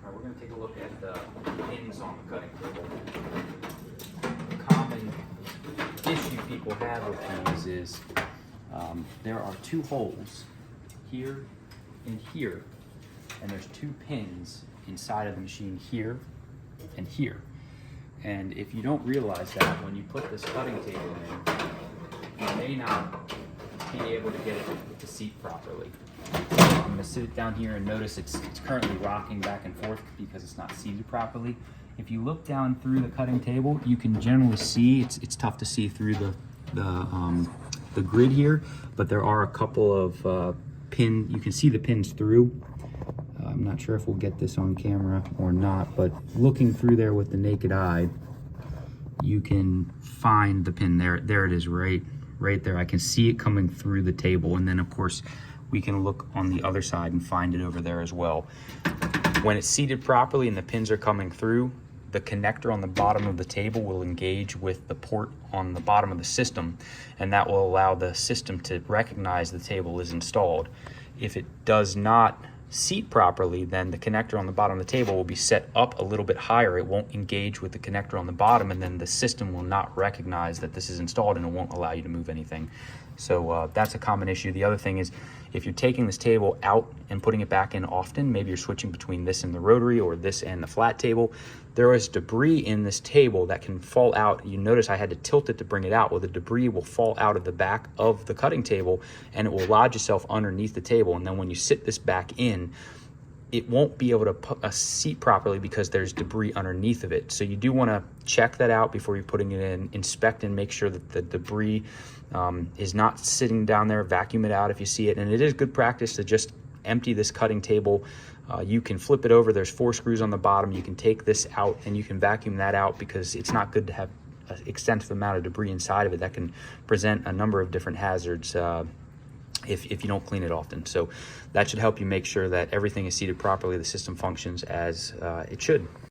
All right, we're going to take a look at the pins on the cutting table. The common issue people have with these is there are two holes here and here, and there's two pins inside of the machine here and here. And if you don't realize that, when you put this cutting table in, you may not be able to get it to seat properly. I'm going to sit it down here and notice it's currently rocking back and forth because it's not seated properly. If you look down through the cutting table, you can generally see, it's tough to see through the grid here, but there are a couple of you can see the pins through. I'm not sure if we'll get this on camera or not, but looking through there with the naked eye, you can find the pin there. There it is, right there. I can see it coming through the table, and then of course we can look on the other side and find it over there as well. When it's seated properly and the pins are coming through, the connector on the bottom of the table will engage with the port on the bottom of the system, and that will allow the system to recognize the table is installed. If it does not seat properly, then the connector on the bottom of the table will be set up a little bit higher. It won't engage with the connector on the bottom, and then the system will not recognize that this is installed, and it won't allow you to move anything. So that's a common issue. The other thing is, if you're taking this table out and putting it back in often, maybe you're switching between this and the rotary or this and the flat table, there is debris in this table that can fall out. You notice I had to tilt it to bring it out. Well, the debris will fall out of the back of the cutting table, and it will lodge itself underneath the table. And then when you sit this back in, it won't be able to put a seat properly because there's debris underneath of it. So you do want to check that out before you're putting it in, inspect and make sure that the debris is not sitting down there. Vacuum it out if you see it. And it is good practice to just empty this cutting table. You can flip it over. There's 4 screws on the bottom. You can take this out and you can vacuum that out, because it's not good to have an extensive amount of debris inside of it that can present a number of different hazards if you don't clean it often. So that should help you make sure that everything is seated properly, the system functions as it should.